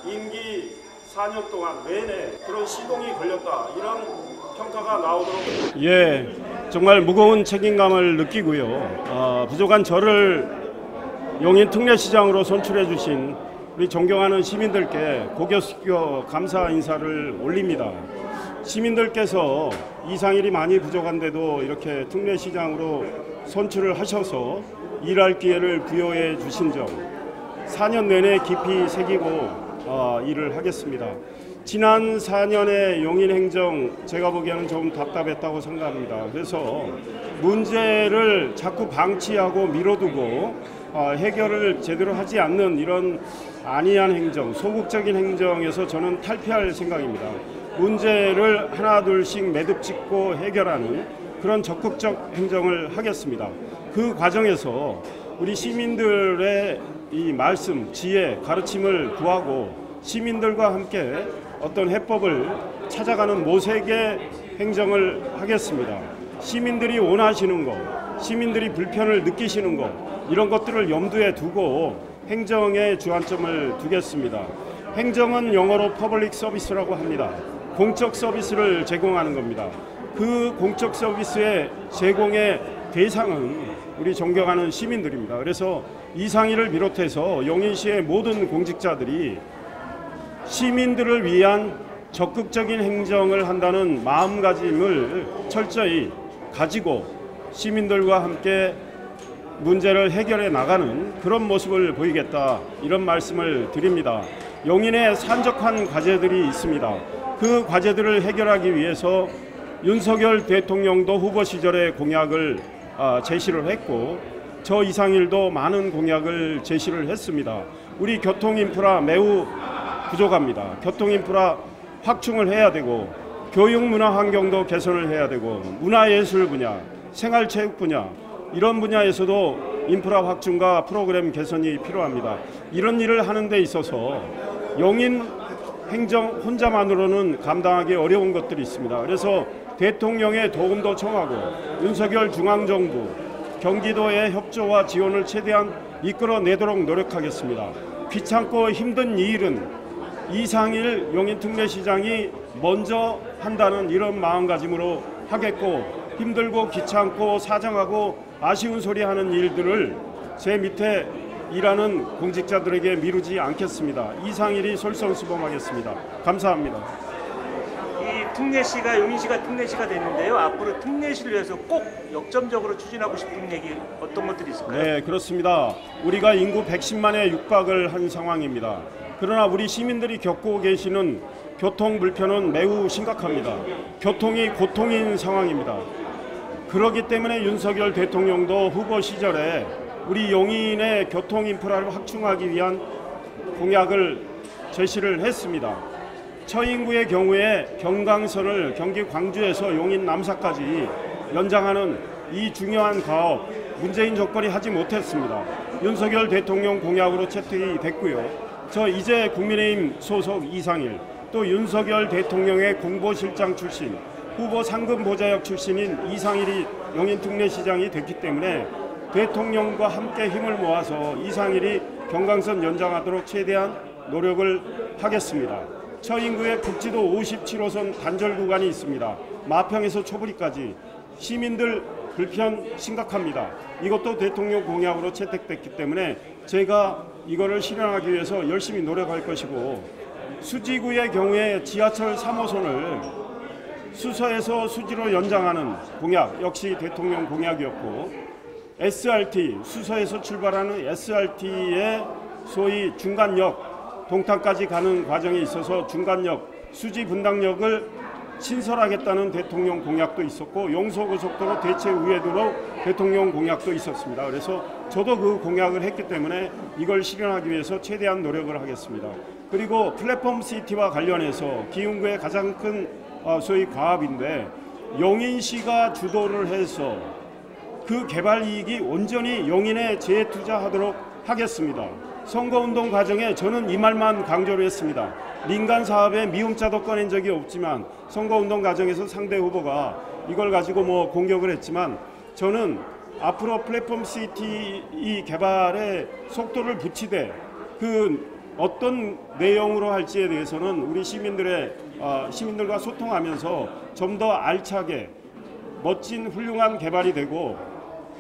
임기 4년 동안 내내 그런 시동이 걸렸다, 이런 평가가 나오도록. 예, 정말 무거운 책임감을 느끼고요. 부족한 저를 용인 특례시장으로 선출해 주신 우리 존경하는 시민들께 고개 숙여 감사 인사를 올립니다. 시민들께서 이상일이 많이 부족한데도 이렇게 특례시장으로 선출을 하셔서 일할 기회를 부여해 주신 점 4년 내내 깊이 새기고 일을 하겠습니다. 지난 4년의 용인 행정, 제가 보기에는 좀 답답했다고 생각합니다. 그래서 문제를 자꾸 방치하고 미뤄두고 해결을 제대로 하지 않는 이런 안이한 행정, 소극적인 행정에서 저는 탈피할 생각입니다. 문제를 하나 둘씩 매듭 짓고 해결하는 그런 적극적 행정을 하겠습니다. 그 과정에서 우리 시민들의 이 말씀, 지혜, 가르침을 구하고 시민들과 함께 어떤 해법을 찾아가는 모색의 행정을 하겠습니다. 시민들이 원하시는 것, 시민들이 불편을 느끼시는 것, 이런 것들을 염두에 두고 행정에 주안점을 두겠습니다. 행정은 영어로 퍼블릭 서비스라고 합니다. 공적 서비스를 제공하는 겁니다. 그 공적 서비스의 제공의 대상은 우리 존경하는 시민들입니다. 그래서 이상일을 비롯해서 용인시의 모든 공직자들이 시민들을 위한 적극적인 행정을 한다는 마음가짐을 철저히 가지고 시민들과 함께 문제를 해결해 나가는 그런 모습을 보이겠다, 이런 말씀을 드립니다. 용인에 산적한 과제들이 있습니다. 그 과제들을 해결하기 위해서 윤석열 대통령도 후보 시절에 공약을 제시를 했고, 저 이상일도 많은 공약을 제시를 했습니다. 우리 교통 인프라 매우 부족합니다. 교통 인프라 확충을 해야 되고, 교육 문화 환경도 개선을 해야 되고, 문화예술 분야, 생활체육 분야, 이런 분야에서도 인프라 확충과 프로그램 개선이 필요합니다. 이런 일을 하는 데 있어서 용인 행정 혼자만으로는 감당하기 어려운 것들이 있습니다. 그래서 대통령의 도움도 청하고 윤석열 중앙정부, 경기도의 협조와 지원을 최대한 이끌어내도록 노력하겠습니다. 귀찮고 힘든 이 일은 이상일 용인특례시장이 먼저 한다는 이런 마음가짐으로 하겠고, 힘들고 귀찮고 사정하고 아쉬운 소리 하는 일들을 제 밑에 일하는 공직자들에게 미루지 않겠습니다. 이상일이 솔선수범하겠습니다. 감사합니다. 이 특례시가 용인시가 특례시가 됐는데요. 앞으로 특례시를 위해서 꼭 역점적으로 추진하고 싶은 얘기 어떤 것들이 있을까요? 네, 그렇습니다. 우리가 인구 110만에 육박을 한 상황입니다. 그러나 우리 시민들이 겪고 계시는 교통 불편은 매우 심각합니다. 교통이 고통인 상황입니다. 그렇기 때문에 윤석열 대통령도 후보 시절에 우리 용인의 교통 인프라를 확충하기 위한 공약을 제시를 했습니다. 처인구의 경우에 경강선을 경기 광주에서 용인 남사까지 연장하는 이 중요한 가업, 문재인 정권이 하지 못했습니다. 윤석열 대통령 공약으로 채택이 됐고요. 저 이제 국민의힘 소속 이상일, 또 윤석열 대통령의 공보실장 출신, 후보 상금 보좌역 출신인 이상일이 용인특례시장이 됐기 때문에 대통령과 함께 힘을 모아서 이상일이 경강선 연장하도록 최대한 노력을 하겠습니다. 처인구에 국지도 57호선 단절 구간이 있습니다. 마평에서 초부리까지 시민들 불편 심각합니다. 이것도 대통령 공약으로 채택됐기 때문에 제가 이거를 실현하기 위해서 열심히 노력할 것이고, 수지구의 경우에 지하철 3호선을 수서에서 수지로 연장하는 공약 역시 대통령 공약이었고, SRT, 수서에서 출발하는 SRT의 소위 중간역, 동탄까지 가는 과정에 있어서 중간역, 수지 분당역을 신설하겠다는 대통령 공약도 있었고, 용서고속도로 대체 우회도로 대통령 공약도 있었습니다. 그래서 저도 그 공약을 했기 때문에 이걸 실현하기 위해서 최대한 노력을 하겠습니다. 그리고 플랫폼 시티와 관련해서 기흥구의 가장 큰 소위 과업인데, 용인시가 주도를 해서 그 개발 이익이 온전히 용인에 재투자하도록 하겠습니다. 선거운동 과정에 저는 이 말만 강조를 했습니다. 민간 사업에 미움자도 꺼낸 적이 없지만 선거운동 과정에서 상대 후보가 이걸 가지고 공격을 했지만, 저는 앞으로 플랫폼 시티 이 개발에 속도를 붙이되 그 어떤 내용으로 할지에 대해서는 우리 시민들과 소통하면서 좀 더 알차게 멋진 훌륭한 개발이 되고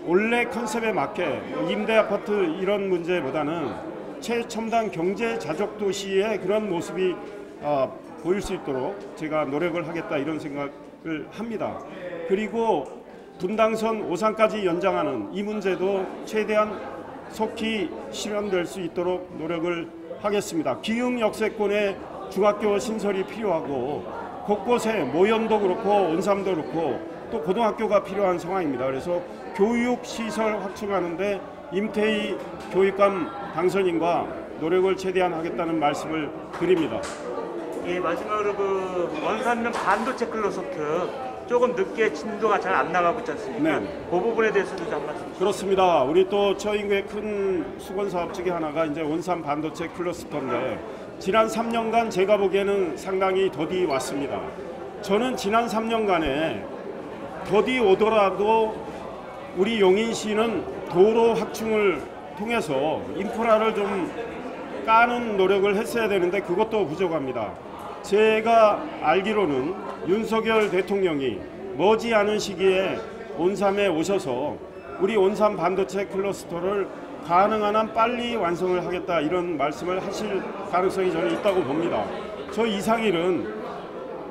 원래 컨셉에 맞게 임대 아파트 이런 문제보다는 최첨단 경제 자족 도시의 그런 모습이 보일 수 있도록 제가 노력을 하겠다 이런 생각을 합니다. 그리고 분당선 오산까지 연장하는 이 문제도 최대한 속히 실현될 수 있도록 노력을 하겠습니다. 기흥 역세권에 중학교 신설이 필요하고 곳곳에 모현도 그렇고 온삼도 그렇고 또 고등학교가 필요한 상황입니다. 그래서 교육 시설 확충하는데 임태희 교육감 당선인과 노력을 최대한 하겠다는 말씀을 드립니다. 예, 마지막으로 그 원산면 반도체 클러스터 조금 늦게 진도가 잘 안 나가고 있지 않습니까? 네. 그 부분에 대해서도 한 말씀 주시죠. 그렇습니다. 우리 또 저인구의 큰 수건 사업 중에 하나가 이제 원산 반도체 클러스터인데 지난 3년간 제가 보기에는 상당히 더디 왔습니다. 저는 지난 3년간에 더디 오더라도 우리 용인시는 도로 확충을 통해서 인프라를 좀 까는 노력을 했어야 되는데 그것도 부족합니다. 제가 알기로는 윤석열 대통령이 머지않은 시기에 온삼에 오셔서 우리 온삼 반도체 클러스터를 가능한 한 빨리 완성을 하겠다 이런 말씀을 하실 가능성이 저는 있다고 봅니다. 저 이상일은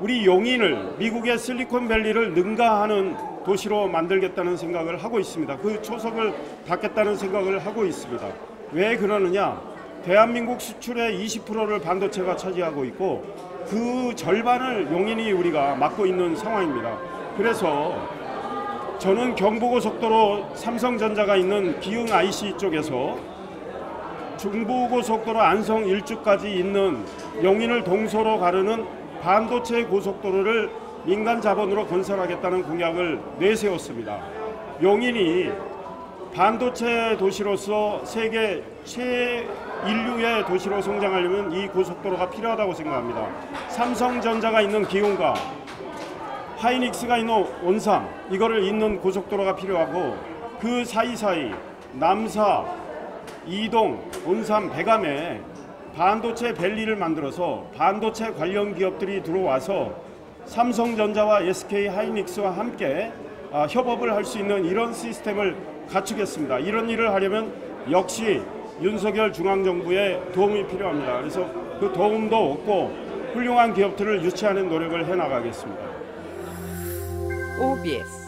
우리 용인을 미국의 실리콘밸리를 능가하는 도시로 만들겠다는 생각을 하고 있습니다. 그 초석을 닫겠다는 생각을 하고 있습니다. 왜 그러느냐? 대한민국 수출의 20%를 반도체가 차지하고 있고 그 절반을 용인이 우리가 맡고 있는 상황입니다. 그래서 저는 경부고속도로 삼성전자가 있는 기흥 IC 쪽에서 중부고속도로 안성 일주까지 있는 용인을 동서로 가르는 반도체 고속도로를 민간 자본으로 건설하겠다는 공약을 내세웠습니다. 용인이 반도체 도시로서 세계 최인류의 도시로 성장하려면 이 고속도로가 필요하다고 생각합니다. 삼성전자가 있는 기흥과 하이닉스가 있는 온삼 이거를 잇는 고속도로가 필요하고 그 사이사이 남사, 이동, 온삼, 백암에 반도체 밸리를 만들어서 반도체 관련 기업들이 들어와서 삼성전자와 SK 하이닉스와 함께 협업을 할 수 있는 이런 시스템을 갖추겠습니다. 이런 일을 하려면 역시 윤석열 중앙정부의 도움이 필요합니다. 그래서 그 도움도 얻고 훌륭한 기업들을 유치하는 노력을 해나가겠습니다. OBS